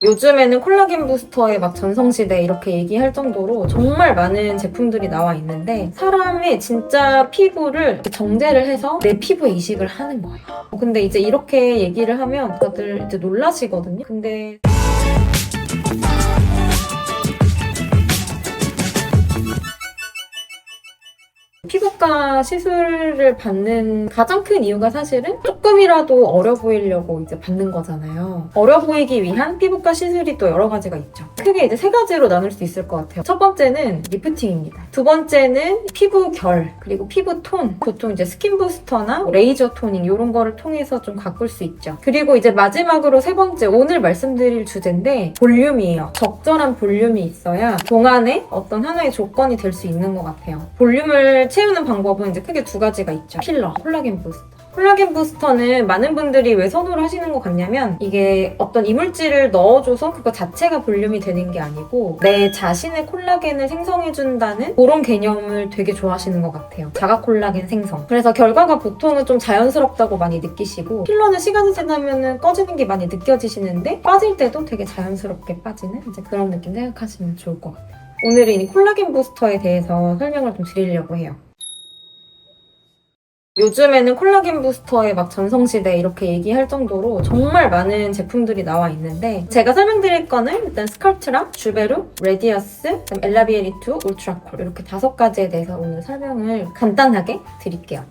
요즘에는 콜라겐 부스터의 막 전성시대 이렇게 얘기할 정도로 정말 많은 제품들이 나와 있는데 사람의 진짜 피부를 정제를 해서 내 피부에 이식을 하는 거예요. 근데 이제 이렇게 얘기를 하면 다들 이제 놀라시거든요. 근데 피부과 시술을 받는 가장 큰 이유가 사실은 조금이라도 어려 보이려고 이제 받는 거잖아요. 어려 보이기 위한 피부과 시술이 또 여러 가지가 있죠. 크게 이제 세 가지로 나눌 수 있을 것 같아요. 첫 번째는 리프팅입니다. 두 번째는 피부 결, 그리고 피부 톤. 보통 이제 스킨 부스터나 레이저 토닝 이런 거를 통해서 좀 가꿀 수 있죠. 그리고 이제 마지막으로 세 번째, 오늘 말씀드릴 주제인데 볼륨이에요. 적절한 볼륨이 있어야 동안에 어떤 하나의 조건이 될 수 있는 것 같아요. 볼륨을 채우는 방법은 이제 크게 두 가지가 있죠. 필러, 콜라겐 부스터. 콜라겐 부스터는 많은 분들이 왜 선호를 하시는 것 같냐면 이게 어떤 이물질을 넣어줘서 그거 자체가 볼륨이 되는 게 아니고 내 자신의 콜라겐을 생성해준다는 그런 개념을 되게 좋아하시는 것 같아요. 자가 콜라겐 생성. 그래서 결과가 보통은 좀 자연스럽다고 많이 느끼시고 필러는 시간이 지나면 꺼지는 게 많이 느껴지시는데 빠질 때도 되게 자연스럽게 빠지는 이제 그런 느낌 생각하시면 좋을 것 같아요. 오늘은 이 콜라겐 부스터에 대해서 설명을 좀 드리려고 해요. 요즘에는 콜라겐 부스터의 막 전성시대 이렇게 얘기할 정도로 정말 많은 제품들이 나와 있는데 제가 설명드릴 거는 일단 스컬트라, 주베룩, 레디어스, 엘라비에리투, 울트라콜 이렇게 5가지에 대해서 오늘 설명을 간단하게 드릴게요.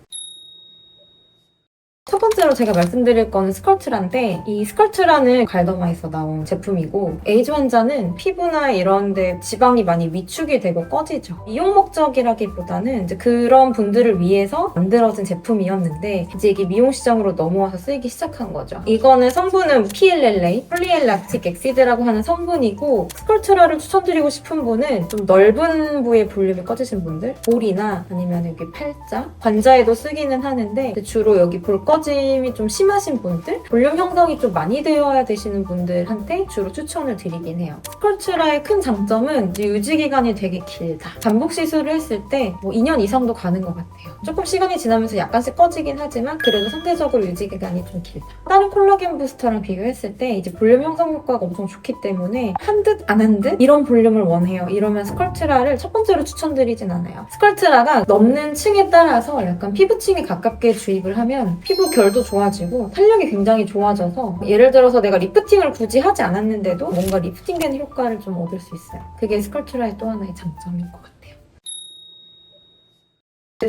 첫 번째로 제가 말씀드릴 거는 스컬트라인데 이 스컬트라는 갈더마에서 나온 제품이고 에이즈 환자는 피부나 이런 데 지방이 많이 위축이 되고 꺼지죠. 미용 목적이라기보다는 이제 그런 분들을 위해서 만들어진 제품이었는데 이제 이게 미용 시장으로 넘어와서 쓰이기 시작한 거죠. 이거는 성분은 PLLA, 폴리엘락틱 엑시드라고 하는 성분이고 스컬트라를 추천드리고 싶은 분은 좀 넓은 부위의 볼륨이 꺼지신 분들, 볼이나 아니면 여기 팔자, 관자에도 쓰기는 하는데 주로 여기 볼 꺼짐이 좀 심하신 분들, 볼륨 형성이 좀 많이 되어야 되시는 분들한테 주로 추천을 드리긴 해요. 스컬트라의 큰 장점은 유지 기간이 되게 길다. 반복 시술을 했을 때 뭐 2년 이상도 가는 것 같아요. 조금 시간이 지나면서 약간씩 꺼지긴 하지만 그래도 상대적으로 유지 기간이 좀 길다. 다른 콜라겐 부스터랑 비교했을 때 이제 볼륨 형성 효과가 엄청 좋기 때문에 한 듯 안 한 듯 이런 볼륨을 원해요. 이러면 스컬트라를 첫 번째로 추천드리진 않아요. 스컬트라가 넘는 층에 따라서 약간 피부층에 가깝게 주입을 하면 피부 결도 좋아지고 탄력이 굉장히 좋아져서 예를 들어서 내가 리프팅을 굳이 하지 않았는데도 뭔가 리프팅된 효과를 좀 얻을 수 있어요. 그게 스컬트라의 또 하나의 장점인 것 같아요.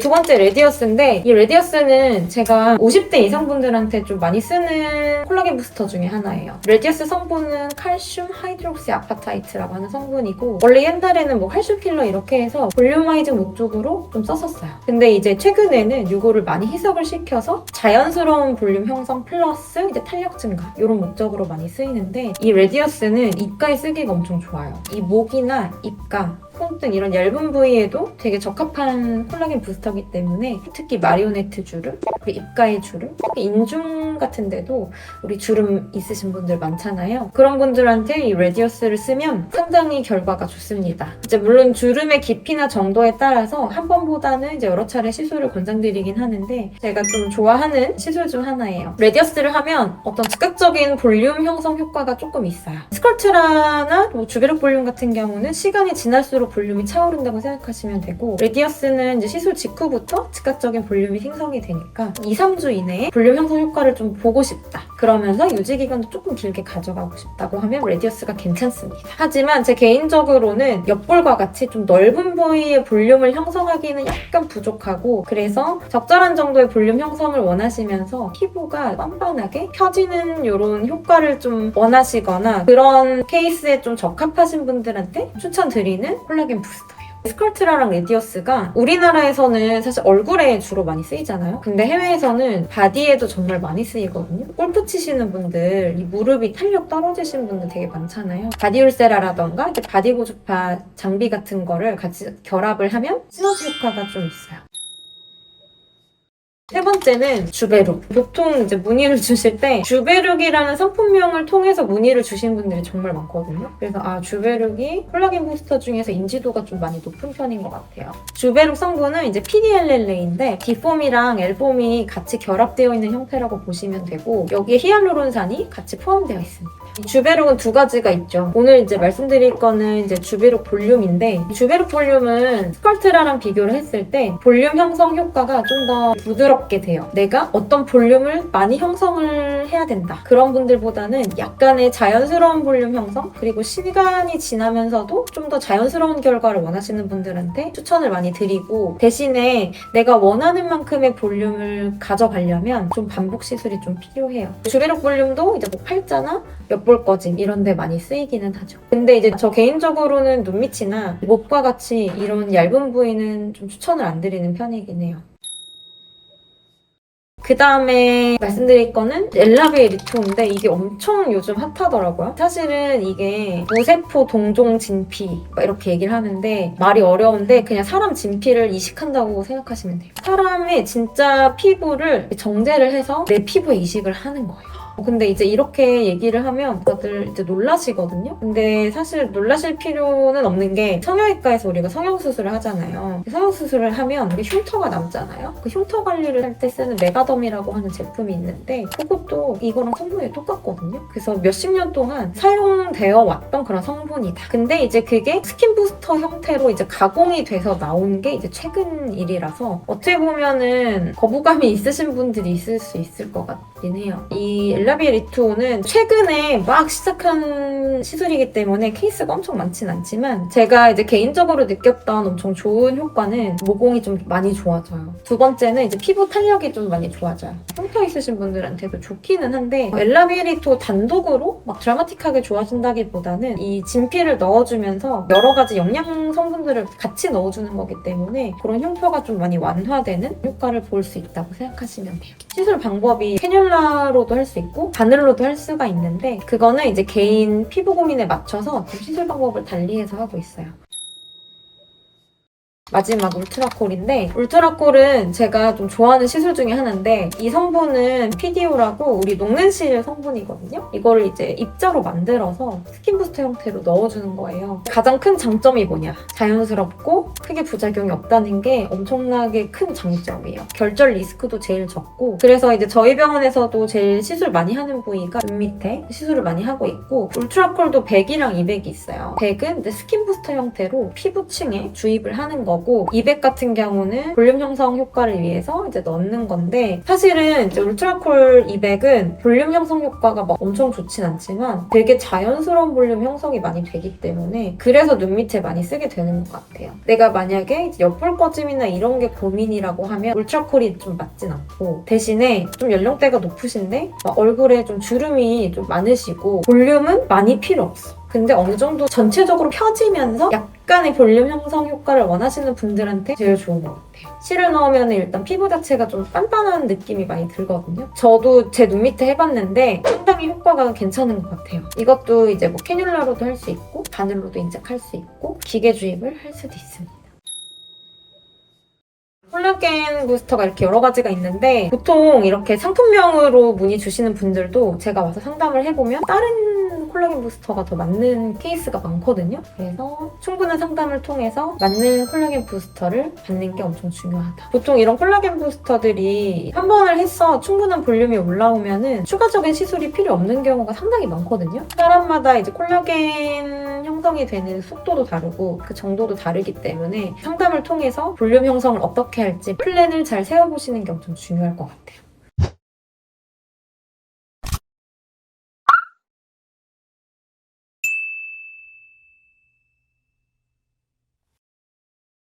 두 번째 레디어스인데 이 레디어스는 제가 50대 이상 분들한테 좀 많이 쓰는 콜라겐 부스터 중에 하나예요. 레디어스 성분은 칼슘 하이드록시 아파타이트라고 하는 성분이고 원래 옛날에는 뭐 칼슘 필러 이렇게 해서 볼륨아이징 목적으로 좀 썼었어요. 근데 이제 최근에는 이거를 많이 희석을 시켜서 자연스러운 볼륨 형성 플러스 이제 탄력 증가 이런 목적으로 많이 쓰이는데 이 레디어스는 입가에 쓰기가 엄청 좋아요. 이 목이나 입가 콩등 이런 얇은 부위에도 되게 적합한 콜라겐 부스터이기 때문에 특히 마리오네트 주름, 그리고 입가의 주름, 인중 같은 데도 우리 주름 있으신 분들 많잖아요. 그런 분들한테 이 레디어스를 쓰면 상당히 결과가 좋습니다. 이제 물론 주름의 깊이나 정도에 따라서 한 번보다는 이제 여러 차례 시술을 권장드리긴 하는데 제가 좀 좋아하는 시술 중 하나예요. 레디어스를 하면 어떤 즉각적인 볼륨 형성 효과가 조금 있어요. 스컬트라나 뭐 주베룩 볼륨 같은 경우는 시간이 지날수록 볼륨이 차오른다고 생각하시면 되고 레디어스는 이제 시술 직후부터 즉각적인 볼륨이 생성이 되니까 2-3주 이내에 볼륨 형성 효과를 좀 보고 싶다. 그러면서 유지 기간도 조금 길게 가져가고 싶다고 하면 레디어스가 괜찮습니다. 하지만 제 개인적으로는 옆볼과 같이 좀 넓은 부위의 볼륨을 형성하기는 약간 부족하고 그래서 적절한 정도의 볼륨 형성을 원하시면서 피부가 빤빤하게 펴지는 이런 효과를 좀 원하시거나 그런 케이스에 좀 적합하신 분들한테 추천드리는 콜라겐 부스터예요. 스컬트라랑 레디어스가 우리나라에서는 사실 얼굴에 주로 많이 쓰이잖아요. 근데 해외에서는 바디에도 정말 많이 쓰이거든요. 골프 치시는 분들, 이 무릎이 탄력 떨어지신 분들 되게 많잖아요. 바디울세라라던가 이렇게 바디 고주파 장비 같은 거를 같이 결합을 하면 시너지 효과가 좀 있어요. 세 번째는 주베룩. 보통 이제 문의를 주실 때 주베룩이라는 상품명을 통해서 문의를 주신 분들이 정말 많거든요. 그래서 주베룩이 콜라겐 부스터 중에서 인지도가 좀 많이 높은 편인 것 같아요. 주베룩 성분은 이제 PDLLA인데 D폼이랑 L폼이 같이 결합되어 있는 형태라고 보시면 되고 여기에 히알루론산이 같이 포함되어 있습니다. 주베록은 두 가지가 있죠. 오늘 이제 말씀드릴 거는 이제 주베록 볼륨인데, 주베록 볼륨은 스컬트라랑 비교를 했을 때 볼륨 형성 효과가 좀 더 부드럽게 돼요. 내가 어떤 볼륨을 많이 형성을 해야 된다, 그런 분들보다는 약간의 자연스러운 볼륨 형성, 그리고 시간이 지나면서도 좀 더 자연스러운 결과를 원하시는 분들한테 추천을 많이 드리고, 대신에 내가 원하는 만큼의 볼륨을 가져가려면 좀 반복 시술이 좀 필요해요. 주베록 볼륨도 이제 뭐 팔자나 옆볼 꺼짐 이런 데 많이 쓰이기는 하죠. 근데 이제 저 개인적으로는 눈밑이나 목과 같이 이런 얇은 부위는 좀 추천을 안 드리는 편이긴 해요. 그 다음에 말씀드릴 거는 엘라베 리투인데, 이게 엄청 요즘 핫하더라고요. 사실은 이게 무세포 동종 진피 이렇게 얘기를 하는데 말이 어려운데, 그냥 사람 진피를 이식한다고 생각하시면 돼요. 사람의 진짜 피부를 정제를 해서 내 피부에 이식을 하는 거예요. 근데 이제 이렇게 얘기를 하면 다들 이제 놀라시거든요. 근데 사실 놀라실 필요는 없는 게, 성형외과에서 우리가 성형수술을 하잖아요. 성형수술을 하면 우리 흉터가 남잖아요. 그 흉터 관리를 할 때 쓰는 메가덤이라고 하는 제품이 있는데, 그것도 이거랑 성분이 똑같거든요. 그래서 몇십 년 동안 사용되어 왔던 그런 성분이다. 근데 이제 그게 스킨 부스터 형태로 이제 가공이 돼서 나온 게 이제 최근 일이라서 어떻게 보면은 거부감이 있으신 분들이 있을 수 있을 것 같긴 해요. 이 엘라비에 리투는 최근에 막 시작한 시술이기 때문에 케이스가 엄청 많진 않지만, 제가 이제 개인적으로 느꼈던 엄청 좋은 효과는 모공이 좀 많이 좋아져요. 두 번째는 이제 피부 탄력이 좀 많이 좋아져요. 흉터 있으신 분들한테도 좋기는 한데, 엘라비에 리투 단독으로 막 드라마틱하게 좋아진다기보다는 이 진피를 넣어주면서 여러 가지 영양 성분들을 같이 넣어주는 거기 때문에 그런 흉터가 좀 많이 완화되는 효과를 볼 수 있다고 생각하시면 돼요. 시술 방법이 캐뉼라로도 할 수 있고 바늘로도 할 수가 있는데, 그거는 이제 개인 피부 고민에 맞춰서 시술 방법을 달리해서 하고 있어요. 마지막 울트라콜인데, 울트라콜은 제가 좀 좋아하는 시술 중에 하나인데, 이 성분은 PDO라고 우리 녹는실 성분이거든요. 이거를 이제 입자로 만들어서 스킨 부스터 형태로 넣어주는 거예요. 가장 큰 장점이 뭐냐? 자연스럽고 크게 부작용이 없다는 게 엄청나게 큰 장점이에요. 결절 리스크도 제일 적고, 그래서 이제 저희 병원에서도 제일 시술 많이 하는 부위가 눈 밑에 시술을 많이 하고 있고, 울트라콜도 100이랑 200이 있어요. 100은 이제 스킨 부스터 형태로 피부층에 주입을 하는 거고, 200 같은 경우는 볼륨 형성 효과를 위해서 이제 넣는 건데, 사실은 이제 울트라콜 200은 볼륨 형성 효과가 막 엄청 좋진 않지만 되게 자연스러운 볼륨 형성이 많이 되기 때문에, 그래서 눈 밑에 많이 쓰게 되는 것 같아요. 내가 만약에 이제 옆볼 꺼짐이나 이런 게 고민이라고 하면 울트라콜이 좀 맞진 않고, 대신에 좀 연령대가 높으신데 얼굴에 좀 주름이 좀 많으시고 볼륨은 많이 필요 없어. 근데 어느 정도 전체적으로 펴지면서 약간의 볼륨 형성 효과를 원하시는 분들한테 제일 좋은 것 같아요. 실을 넣으면 일단 피부 자체가 좀 빤빤한 느낌이 많이 들거든요. 저도 제 눈 밑에 해봤는데 상당히 효과가 괜찮은 것 같아요. 이것도 이제 뭐 캐뉼라로도 할 수 있고 바늘로도 인젝할 수 있고 기계 주입을 할 수도 있습니다. 콜라겐 부스터가 이렇게 여러 가지가 있는데, 보통 이렇게 상품명으로 문의 주시는 분들도 제가 와서 상담을 해보면 다른 콜라겐 부스터가 더 맞는 케이스가 많거든요. 그래서 충분한 상담을 통해서 맞는 콜라겐 부스터를 받는 게 엄청 중요하다. 보통 이런 콜라겐 부스터들이 한 번을 해서 충분한 볼륨이 올라오면은 추가적인 시술이 필요 없는 경우가 상당히 많거든요. 사람마다 이제 콜라겐 형성이 되는 속도도 다르고 그 정도도 다르기 때문에 상담을 통해서 볼륨 형성을 어떻게 할지 플랜을 잘 세워보시는 게 엄청 중요할 것 같아요.